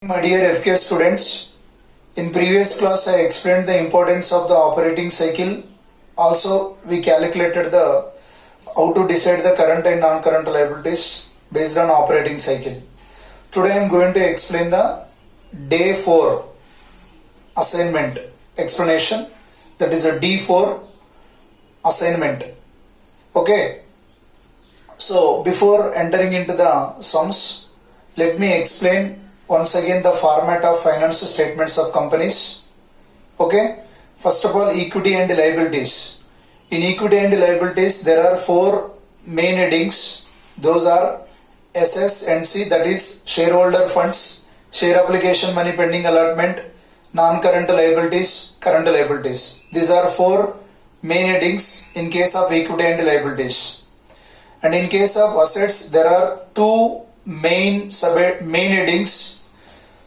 My dear FK students, in previous class I explained the importance of the operating cycle. Also, we calculated the how to decide the current and non-current liabilities based on operating cycle. Today I am going to explain the day 4 assignment explanation, that is a D4 assignment. Okay, so before entering into the sums, let me explain once again the format of financial statements of companies. Okay, first of all, equity and liabilities. In equity and liabilities there are 4 main headings. Those are SS and C, that is shareholder funds, share application, money pending allotment, non-current liabilities, current liabilities. These are 4 main headings in case of equity and liabilities. And in case of assets there are 2 main headings.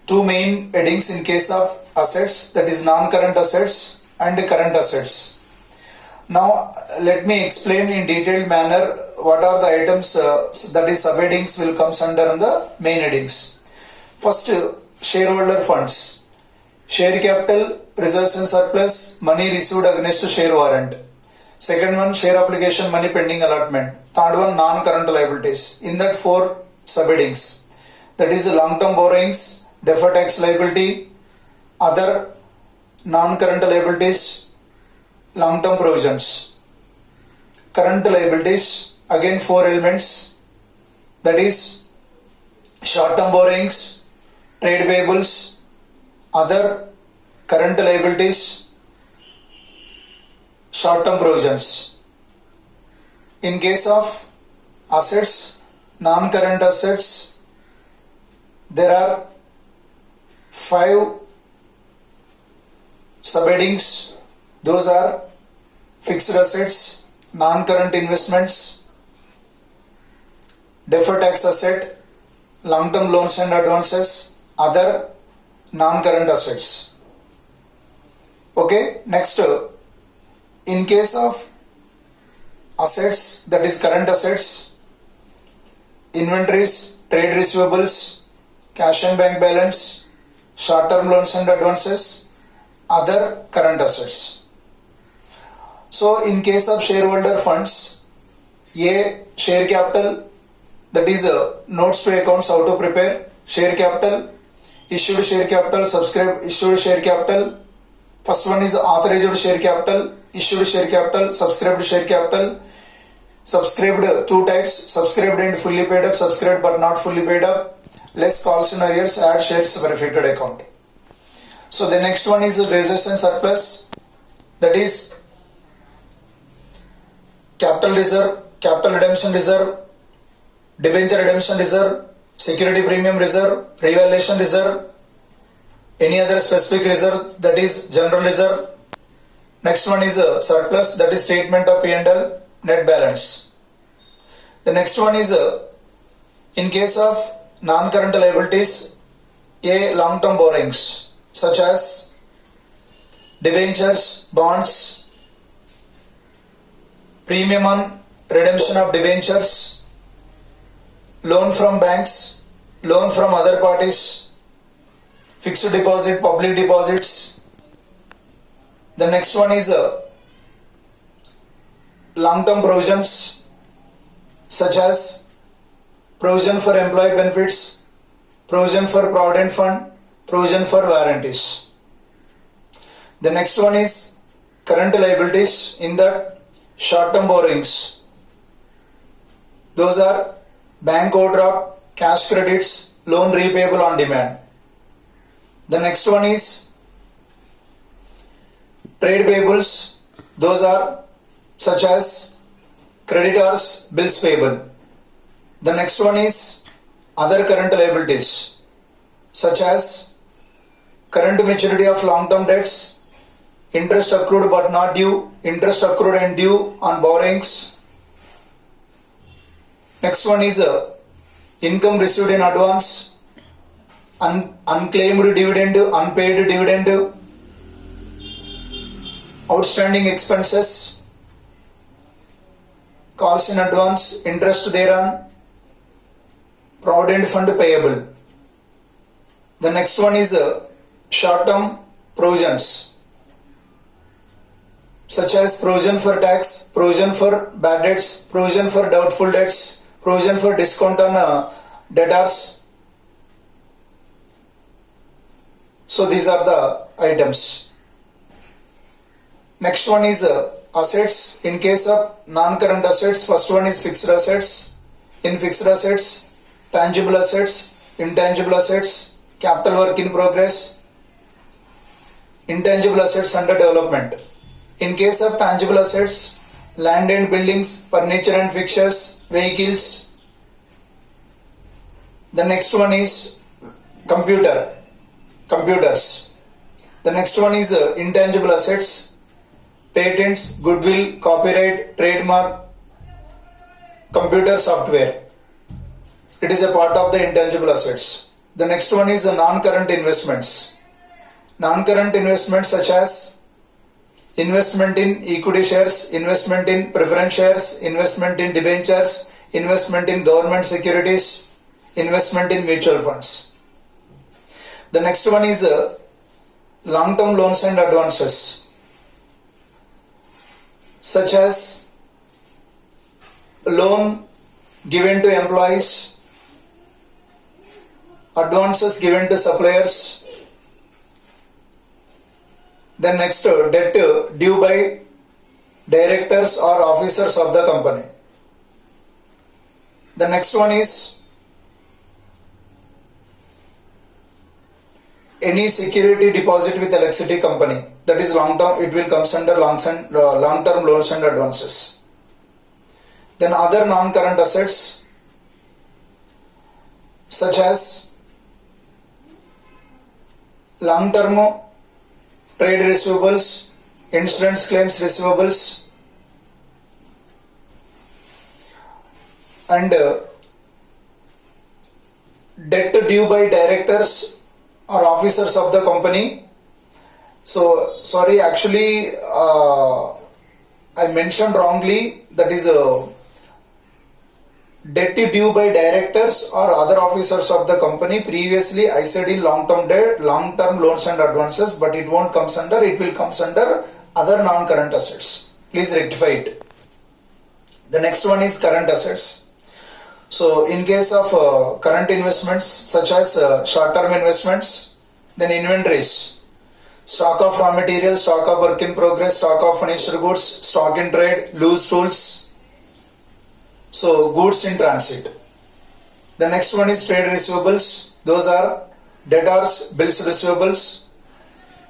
2 main headings in case of assets, that is non-current assets and current assets. Now let me explain in detailed manner what are the items that is subheadings will comes under the main headings. First, shareholder funds, share capital, reserves and surplus, money received against share warrant. Second one, share application, money pending allotment. Third one, non-current liabilities. In that 4 subheadings, that is long-term borrowings, deferred tax liability, other non-current liabilities, long-term provisions. Current liabilities, again 4 elements, that is short-term borrowings, trade payables, other current liabilities, short-term provisions. In case of assets, non-current assets, there are 5 subheadings. Those are fixed assets, non-current investments, deferred tax asset, long-term loans and advances, other non-current assets. Okay, next, in case of assets, that is current assets, inventories, trade receivables, cash and bank balance, short-term loans and advances, other current assets. So in case of shareholder funds, A, share capital, that is notes to accounts how to prepare, share capital, issued share capital, subscribed issued share capital. First one is authorized share capital, issued share capital, subscribed share capital. Subscribed 2 types, subscribed and fully paid up, subscribed but not fully paid up, less calls and arrears, add shares verified account. So the next one is reserves and surplus, that is capital reserve, capital redemption reserve, debenture redemption reserve, security premium reserve, revaluation reserve, any other specific reserve, that is general reserve. Next one is surplus, that is statement of P&L, net balance. The next one is in case of non-current liabilities, A, long-term borrowings such as debentures, bonds, premium on redemption of debentures, loan from banks, loan from other parties, fixed deposit, public deposits. The next one is long-term provisions such as provision for employee benefits, provision for provident fund, provision for warranties. The next one is current liabilities. In that, short-term borrowings, those are bank overdraft, cash credits, loan repayable on demand. The next one is trade payables. Those are such as creditors, bills payable. The next one is other current liabilities such as current maturity of long-term debts, interest accrued but not due, interest accrued and due on borrowings. Next one is income received in advance, unclaimed dividend, unpaid dividend, outstanding expenses, calls in advance, interest thereon, provident fund payable. The next one is short-term provisions, such as provision for tax, provision for bad debts, provision for doubtful debts, provision for discount on debtors. So these are the items. Next one is assets. In case of non-current assets, first one is fixed assets. In fixed assets, tangible assets, intangible assets, capital work in progress, intangible assets under development. In case of tangible assets, land and buildings, furniture and fixtures, vehicles. The next one is computers. The next one is intangible assets, patents, goodwill, copyright, trademark, computer software. It is a part of the intangible assets. The next one is non-current investments. Non-current investments such as investment in equity shares, investment in preference shares, investment in debentures, investment in government securities, investment in mutual funds. The next one is long-term loans and advances, such as loan given to employees, advances given to suppliers. Then next, debt due by directors or officers of the company. The next one is any security deposit with electricity company, that is long term, it will comes under long term loans and advances. Then other non-current assets, such as long term trade receivables, insurance claims receivables, and debt due by directors or officers of the company. So sorry, actually I mentioned wrongly, that is debt due by directors or other officers of the company. Previously I said in long-term debt, long-term loans and advances, but it won't comes under, it will comes under other non-current assets. Please rectify it. The next one is current assets. So in case of current investments, such as short-term investments, then inventories, stock of raw material, stock of work in progress, stock of finished goods, stock in trade, loose tools, so goods in transit. The next one is trade receivables. Those are debtors, bills receivables,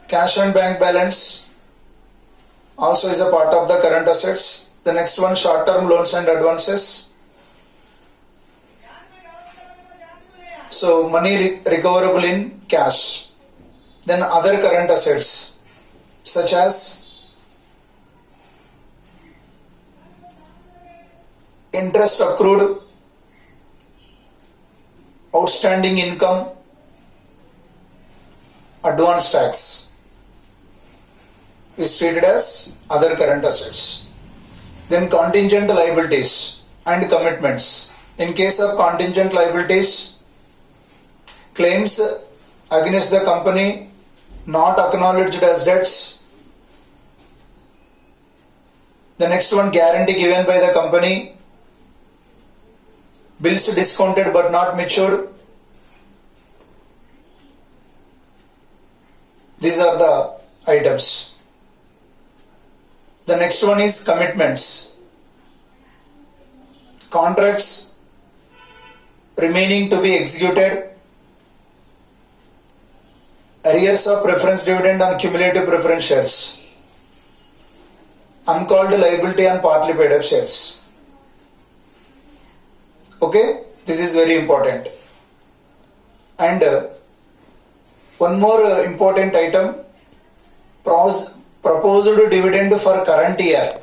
cash and bank balance also is a part of the current assets. The next one, short-term loans and advances. So money recoverable in cash. Then other current assets, such as interest accrued, outstanding income, advance tax is treated as other current assets. Then contingent liabilities and commitments. In case of contingent liabilities, claims against the company not acknowledged as debts. The next one, guarantee given by the company, bills discounted but not matured. These are the items. The next one is commitments. Contracts remaining to be executed, arrears of preference dividend on cumulative preference shares, uncalled liability on partly paid up shares. Okay, this is very important. And one more important item, proposed dividend for current year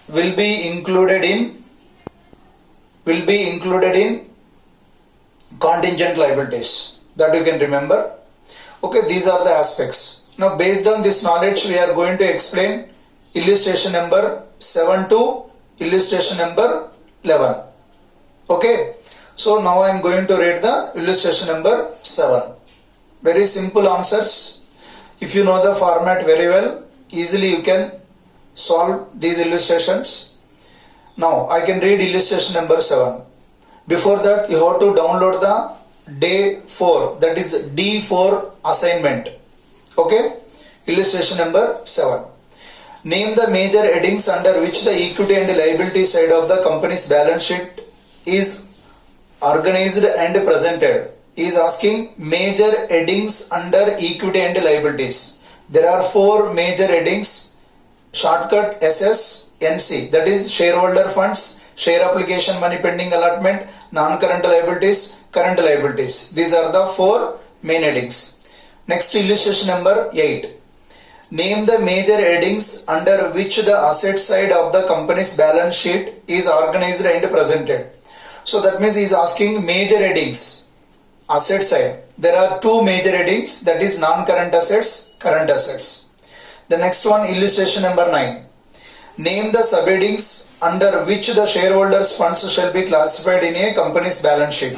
will be included in contingent liabilities, that you can remember. Okay, these are the aspects. Now based on this knowledge, we are going to explain illustration number 7 to illustration number 11. Okay, so now I am going to read the illustration number 7. Very simple answers. If you know the format very well, easily you can solve these illustrations. Now I can read illustration number 7. Before that, you have to download the day 4, that is D4 assignment. Okay, illustration number 7. Name the major headings under which the equity and liability side of the company's balance sheet is organized and presented. He is asking major headings under equity and liabilities. There are 4 major headings. Shortcut SS NC, that is shareholder funds, share application money pending allotment, non-current liabilities, current liabilities. These are the 4 main headings. Next, illustration number 8. Name the major headings under which the asset side of the company's balance sheet is organized and presented. So that means he is asking major headings, asset side. There are 2 major headings, that is non-current assets, current assets. The next one, illustration number 9. Name the subheadings under which the shareholders' funds shall be classified in a company's balance sheet.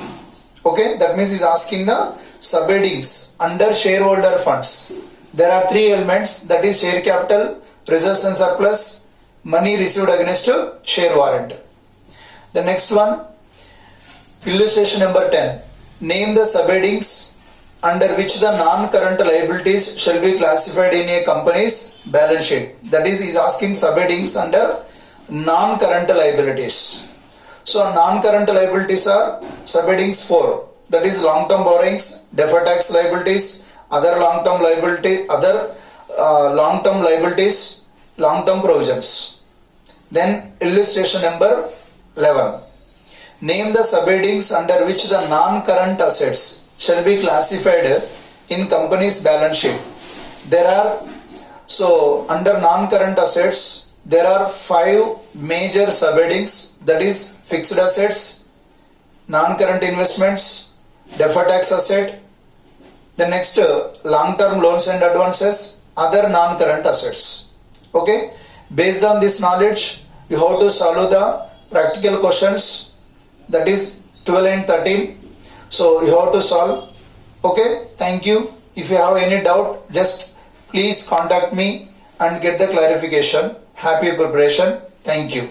Okay, that means he is asking the subheadings under shareholder funds. There are 3 elements, that is share capital, reserves and surplus, money received against a share warrant. The next one, illustration number 10. Name the subheadings under which the non-current liabilities shall be classified in a company's balance sheet. That is, he is asking subheadings under non-current liabilities. So non-current liabilities are subheadings 4. That is long-term borrowings, deferred tax liabilities, other long-term liabilities, long-term provisions. Then illustration number 11. Name the subheadings under which the non-current assets shall be classified in company's balance sheet. There are, so under non-current assets, there are 5 major subheadings, that is fixed assets, non-current investments, deferred tax asset, the next long-term loans and advances, other non-current assets. Okay, based on this knowledge, you have to solve the practical questions, that is 12 and 13. So you have to solve. Okay, thank you. If you have any doubt, just please contact me and get the clarification. Happy preparation. Thank you.